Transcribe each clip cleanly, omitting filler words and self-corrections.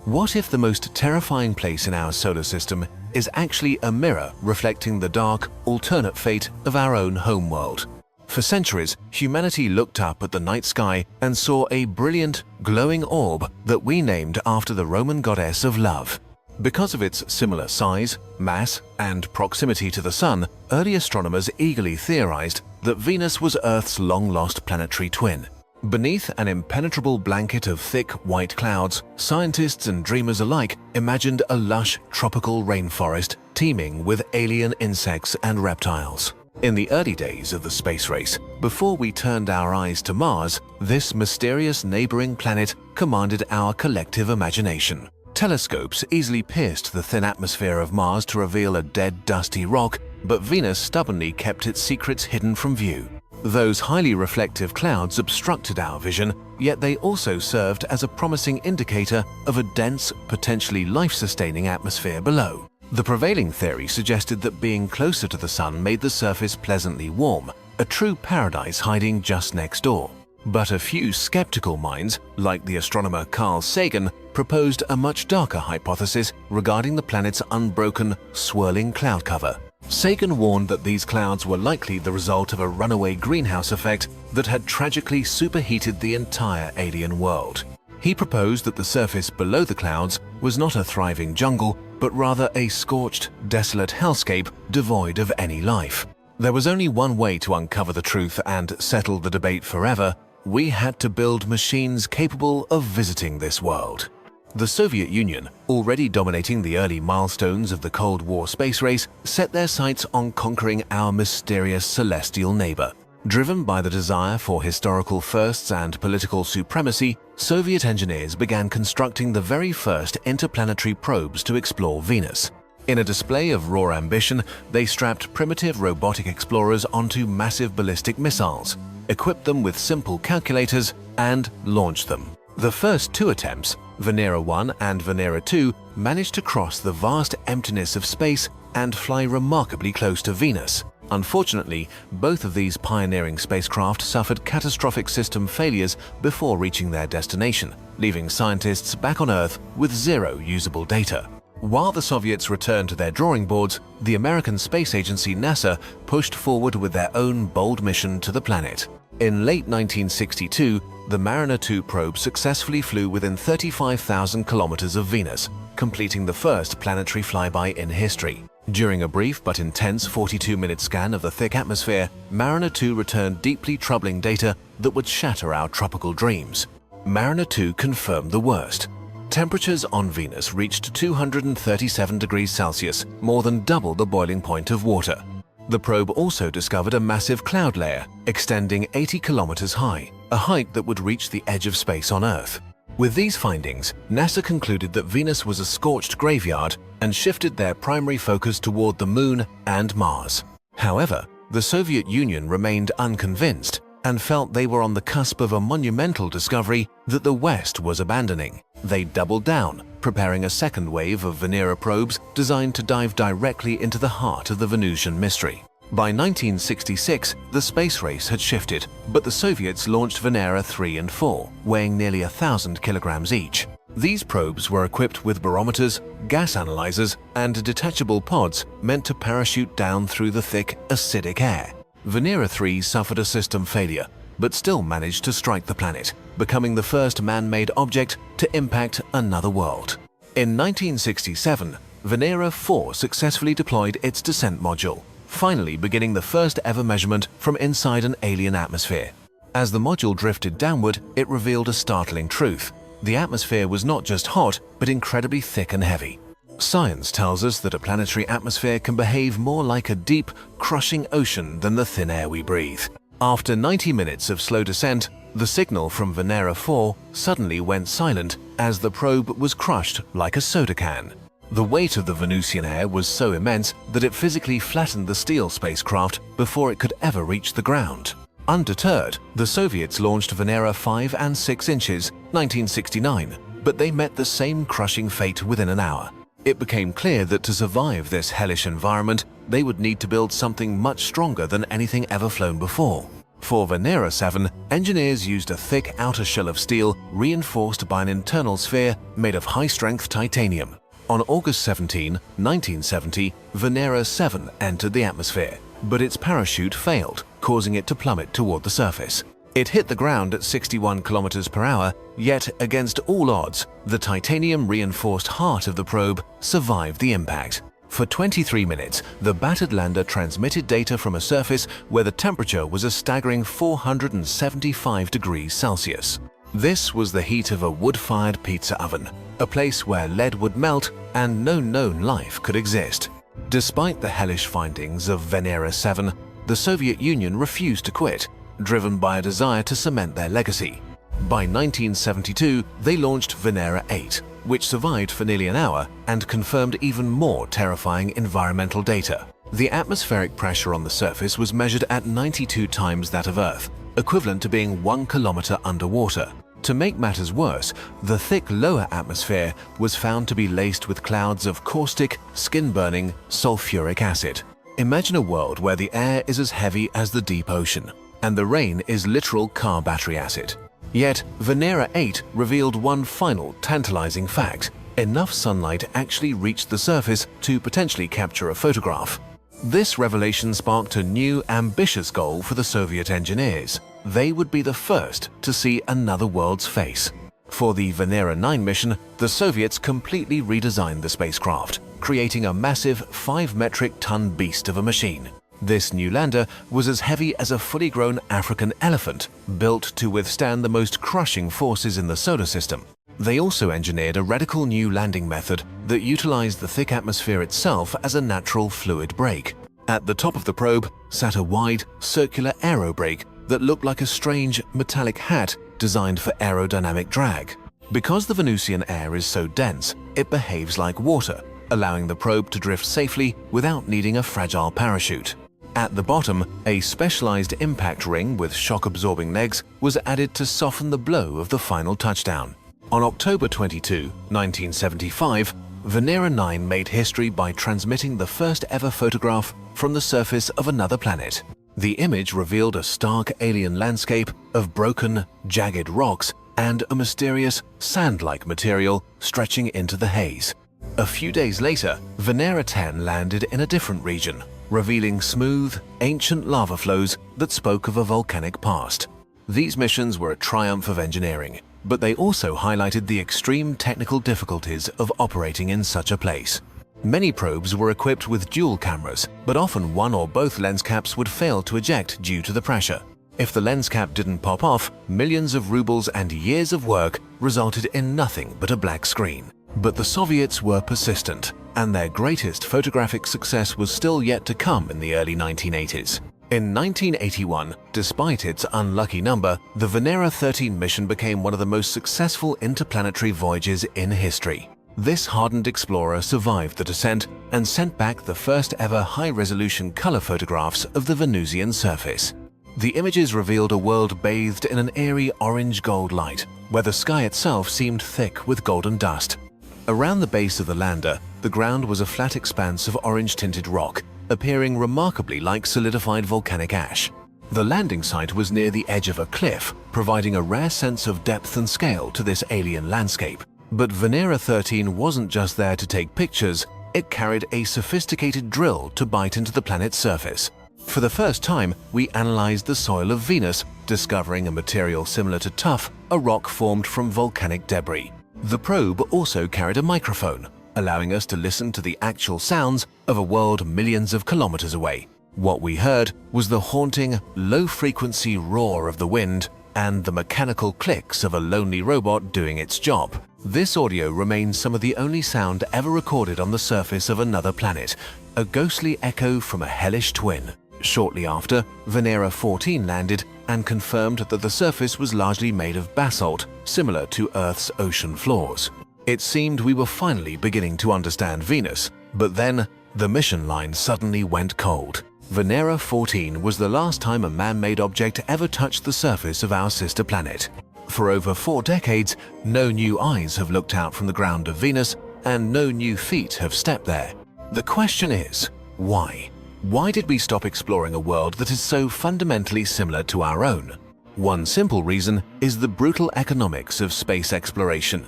What if the most terrifying place in our solar system is actually a mirror reflecting the dark, alternate fate of our own homeworld? For centuries, humanity looked up at the night sky and saw a brilliant, glowing orb that we named after the Roman goddess of love. Because of its similar size, mass, and proximity to the Sun, early astronomers eagerly theorized that Venus was Earth's long-lost planetary twin. Beneath an impenetrable blanket of thick, white clouds, scientists and dreamers alike imagined a lush, tropical rainforest teeming with alien insects and reptiles. In the early days of the space race, before we turned our eyes to Mars, this mysterious neighboring planet commanded our collective imagination. Telescopes easily pierced the thin atmosphere of Mars to reveal a dead, dusty rock, but Venus stubbornly kept its secrets hidden from view. Those highly reflective clouds obstructed our vision, yet they also served as a promising indicator of a dense, potentially life-sustaining atmosphere below. The prevailing theory suggested that being closer to the Sun made the surface pleasantly warm, a true paradise hiding just next door. But a few skeptical minds, like the astronomer Carl Sagan, proposed a much darker hypothesis regarding the planet's unbroken, swirling cloud cover. Sagan warned that these clouds were likely the result of a runaway greenhouse effect that had tragically superheated the entire alien world. He proposed that the surface below the clouds was not a thriving jungle, but rather a scorched, desolate hellscape devoid of any life. There was only one way to uncover the truth and settle the debate forever. We had to build machines capable of visiting this world. The Soviet Union, already dominating the early milestones of the Cold War space race, set their sights on conquering our mysterious celestial neighbor. Driven by the desire for historical firsts and political supremacy, Soviet engineers began constructing the very first interplanetary probes to explore Venus. In a display of raw ambition, they strapped primitive robotic explorers onto massive ballistic missiles, equipped them with simple calculators, and launched them. The first two attempts, Venera 1 and Venera 2, managed to cross the vast emptiness of space and fly remarkably close to Venus. Unfortunately, both of these pioneering spacecraft suffered catastrophic system failures before reaching their destination, leaving scientists back on Earth with zero usable data. While the Soviets returned to their drawing boards, the American space agency NASA pushed forward with their own bold mission to the planet. In late 1962, the Mariner 2 probe successfully flew within 35,000 kilometers of Venus, completing the first planetary flyby in history. During a brief but intense 42-minute scan of the thick atmosphere, Mariner 2 returned deeply troubling data that would shatter our tropical dreams. Mariner 2 confirmed the worst. Temperatures on Venus reached 237 degrees Celsius, more than double the boiling point of water. The probe also discovered a massive cloud layer extending 80 kilometers high, a height that would reach the edge of space on Earth. With these findings, NASA concluded that Venus was a scorched graveyard and shifted their primary focus toward the Moon and Mars. However, the Soviet Union remained unconvinced and felt they were on the cusp of a monumental discovery that the West was abandoning. They doubled down, preparing a second wave of Venera probes designed to dive directly into the heart of the Venusian mystery. By 1966, the space race had shifted, but the Soviets launched Venera 3 and 4, weighing nearly 1,000 kilograms each. These probes were equipped with barometers, gas analyzers, and detachable pods meant to parachute down through the thick, acidic air. Venera 3 suffered a system failure, but still managed to strike the planet, becoming the first man-made object to impact another world. In 1967, Venera 4 successfully deployed its descent module, finally beginning the first ever measurement from inside an alien atmosphere. As the module drifted downward, it revealed a startling truth. The atmosphere was not just hot, but incredibly thick and heavy. Science tells us that a planetary atmosphere can behave more like a deep, crushing ocean than the thin air we breathe. After 90 minutes of slow descent, the signal from Venera 4 suddenly went silent as the probe was crushed like a soda can. The weight of the Venusian air was so immense that it physically flattened the steel spacecraft before it could ever reach the ground. Undeterred, the Soviets launched Venera 5 and 6 inches, 1969, but they met the same crushing fate within an hour. It became clear that to survive this hellish environment, they would need to build something much stronger than anything ever flown before. For Venera 7, engineers used a thick outer shell of steel reinforced by an internal sphere made of high-strength titanium. On August 17, 1970, Venera 7 entered the atmosphere, but its parachute failed, causing it to plummet toward the surface. It hit the ground at 61 kilometers per hour, yet against all odds, the titanium-reinforced heart of the probe survived the impact. For 23 minutes, the battered lander transmitted data from a surface where the temperature was a staggering 475 degrees Celsius. This was the heat of a wood-fired pizza oven, a place where lead would melt and no known life could exist. Despite the hellish findings of Venera 7, the Soviet Union refused to quit, driven by a desire to cement their legacy. By 1972, they launched Venera 8, which survived for nearly an hour and confirmed even more terrifying environmental data. The atmospheric pressure on the surface was measured at 92 times that of Earth, equivalent to being 1 kilometer underwater. To make matters worse, the thick lower atmosphere was found to be laced with clouds of caustic, skin-burning sulfuric acid. Imagine a world where the air is as heavy as the deep ocean, and the rain is literal car battery acid. Yet, Venera 8 revealed one final tantalizing fact. Enough sunlight actually reached the surface to potentially capture a photograph. This revelation sparked a new, ambitious goal for the Soviet engineers. They would be the first to see another world's face. For the Venera 9 mission, the Soviets completely redesigned the spacecraft, creating a massive 5 metric ton beast of a machine. This new lander was as heavy as a fully grown African elephant, built to withstand the most crushing forces in the solar system. They also engineered a radical new landing method that utilized the thick atmosphere itself as a natural fluid brake. At the top of the probe sat a wide, circular aerobrake that looked like a strange, metallic hat designed for aerodynamic drag. Because the Venusian air is so dense, it behaves like water, allowing the probe to drift safely without needing a fragile parachute. At the bottom, a specialized impact ring with shock-absorbing legs was added to soften the blow of the final touchdown. On October 22, 1975, Venera 9 made history by transmitting the first ever photograph from the surface of another planet. The image revealed a stark alien landscape of broken, jagged rocks and a mysterious, sand-like material stretching into the haze. A few days later, Venera 10 landed in a different region, revealing smooth, ancient lava flows that spoke of a volcanic past. These missions were a triumph of engineering, but they also highlighted the extreme technical difficulties of operating in such a place. Many probes were equipped with dual cameras, but often one or both lens caps would fail to eject due to the pressure. If the lens cap didn't pop off, millions of rubles and years of work resulted in nothing but a black screen. But the Soviets were persistent, and their greatest photographic success was still yet to come in the early 1980s. In 1981, despite its unlucky number, the Venera 13 mission became one of the most successful interplanetary voyages in history. This hardened explorer survived the descent and sent back the first ever high-resolution color photographs of the Venusian surface. The images revealed a world bathed in an eerie orange-gold light, where the sky itself seemed thick with golden dust. Around the base of the lander, the ground was a flat expanse of orange-tinted rock, appearing remarkably like solidified volcanic ash. The landing site was near the edge of a cliff, providing a rare sense of depth and scale to this alien landscape. But Venera 13 wasn't just there to take pictures, it carried a sophisticated drill to bite into the planet's surface. For the first time, we analyzed the soil of Venus, discovering a material similar to tuff, a rock formed from volcanic debris. The probe also carried a microphone, allowing us to listen to the actual sounds of a world millions of kilometers away. What we heard was the haunting, low-frequency roar of the wind and the mechanical clicks of a lonely robot doing its job. This audio remains some of the only sound ever recorded on the surface of another planet, a ghostly echo from a hellish twin. Shortly after, Venera 14 landed and confirmed that the surface was largely made of basalt, similar to Earth's ocean floors. It seemed we were finally beginning to understand Venus, but then the mission line suddenly went cold. Venera 14 was the last time a man-made object ever touched the surface of our sister planet. For over 4 decades, no new eyes have looked out from the ground of Venus, and no new feet have stepped there. The question is, why? Why did we stop exploring a world that is so fundamentally similar to our own? One simple reason is the brutal economics of space exploration.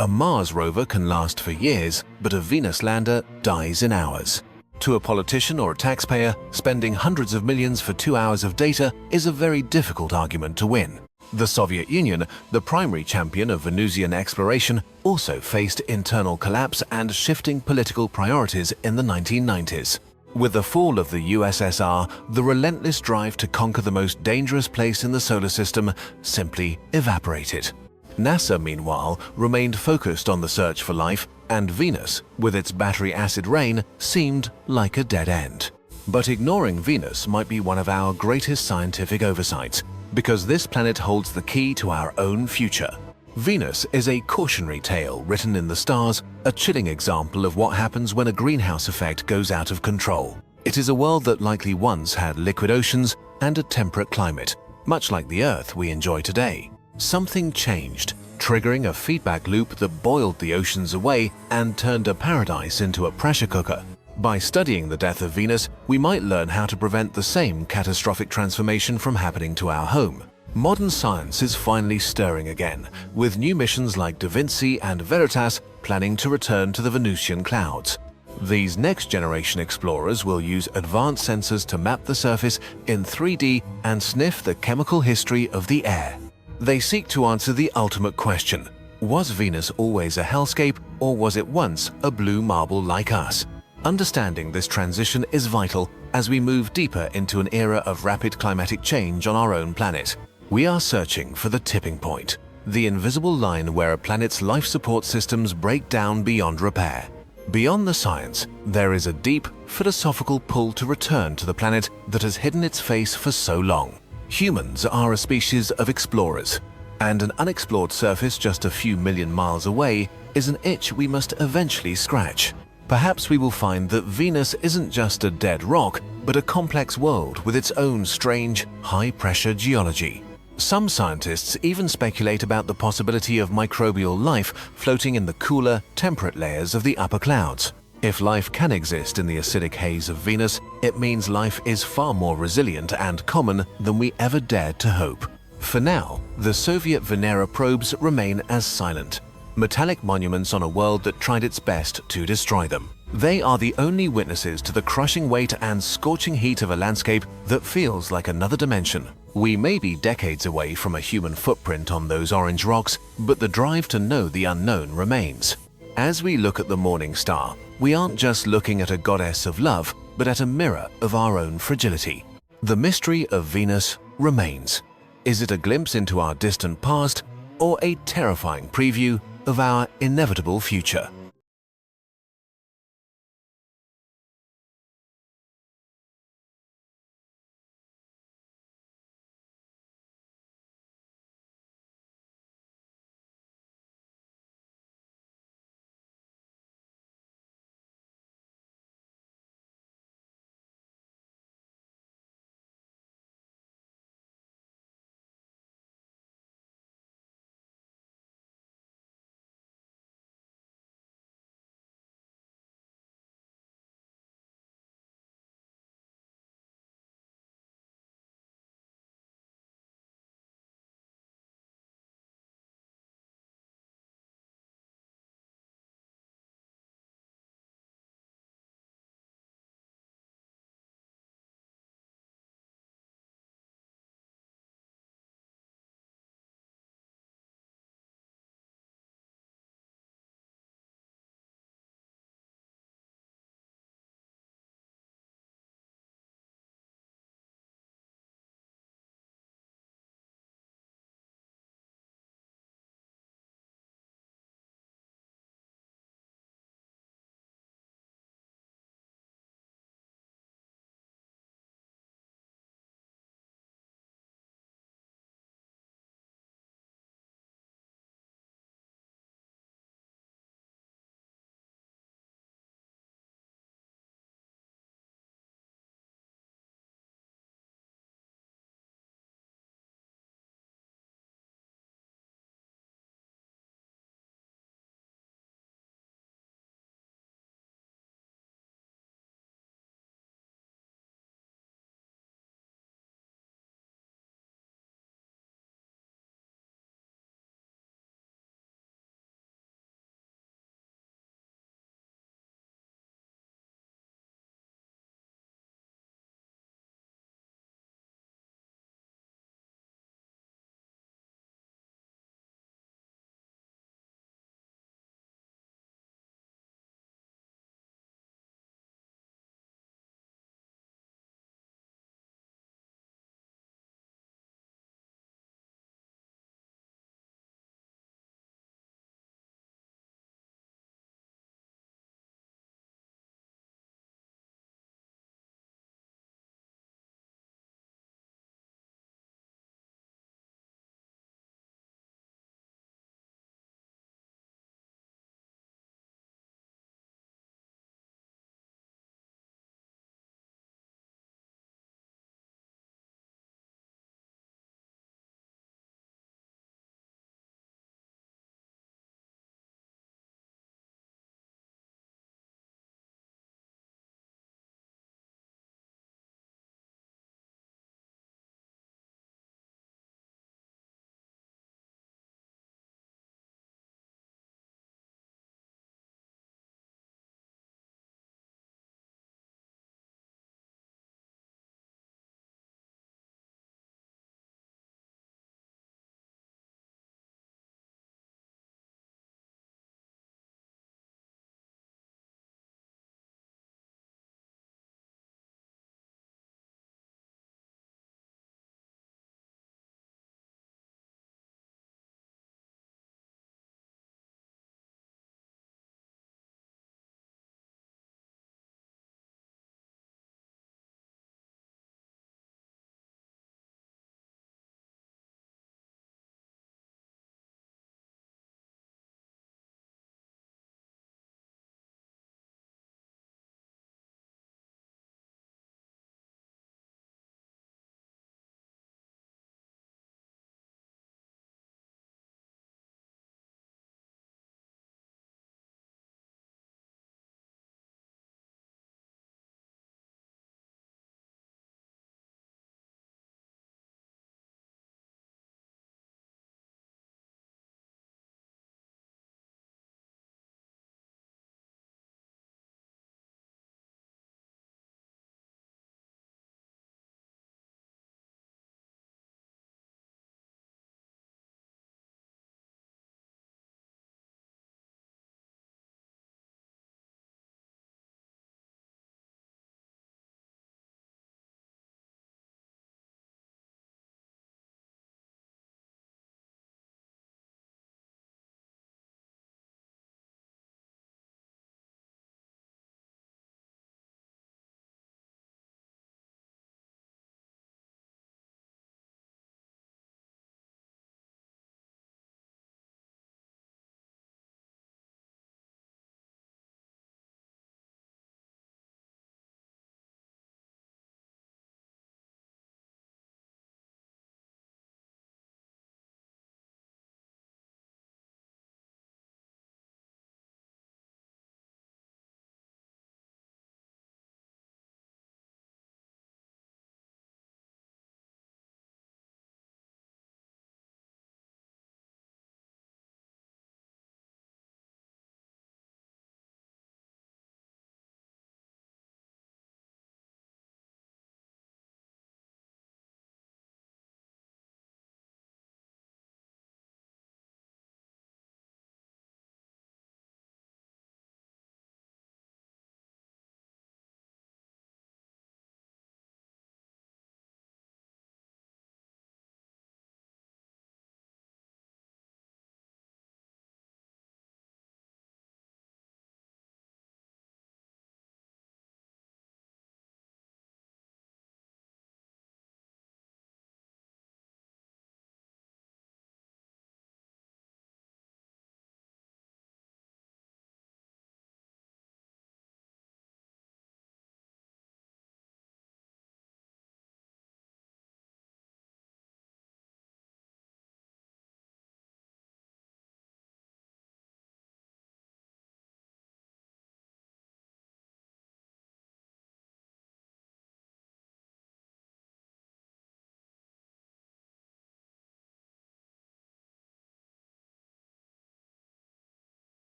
A Mars rover can last for years, but a Venus lander dies in hours. To a politician or a taxpayer, spending hundreds of millions for 2 hours of data is a very difficult argument to win. The Soviet Union, the primary champion of Venusian exploration, also faced internal collapse and shifting political priorities in the 1990s. With the fall of the USSR, the relentless drive to conquer the most dangerous place in the solar system simply evaporated. NASA, meanwhile, remained focused on the search for life, and Venus, with its battery acid rain, seemed like a dead end. But ignoring Venus might be one of our greatest scientific oversights, because this planet holds the key to our own future. Venus is a cautionary tale written in the stars, a chilling example of what happens when a greenhouse effect goes out of control. It is a world that likely once had liquid oceans and a temperate climate, much like the Earth we enjoy today. Something changed, triggering a feedback loop that boiled the oceans away and turned a paradise into a pressure cooker. By studying the death of Venus, we might learn how to prevent the same catastrophic transformation from happening to our home. Modern science is finally stirring again, with new missions like Da Vinci and Veritas planning to return to the Venusian clouds. These next-generation explorers will use advanced sensors to map the surface in 3D and sniff the chemical history of the air. They seek to answer the ultimate question: was Venus always a hellscape, or was it once a blue marble like us? Understanding this transition is vital as we move deeper into an era of rapid climatic change on our own planet. We are searching for the tipping point, the invisible line where a planet's life support systems break down beyond repair. Beyond the science, there is a deep, philosophical pull to return to the planet that has hidden its face for so long. Humans are a species of explorers, and an unexplored surface just a few million miles away is an itch we must eventually scratch. Perhaps we will find that Venus isn't just a dead rock, but a complex world with its own strange, high-pressure geology. Some scientists even speculate about the possibility of microbial life floating in the cooler, temperate layers of the upper clouds. If life can exist in the acidic haze of Venus, it means life is far more resilient and common than we ever dared to hope. For now, the Soviet Venera probes remain as silent, metallic monuments on a world that tried its best to destroy them. They are the only witnesses to the crushing weight and scorching heat of a landscape that feels like another dimension. We may be decades away from a human footprint on those orange rocks, but the drive to know the unknown remains. As we look at the morning star, we aren't just looking at a goddess of love, but at a mirror of our own fragility. The mystery of Venus remains. Is it a glimpse into our distant past, or a terrifying preview of our inevitable future?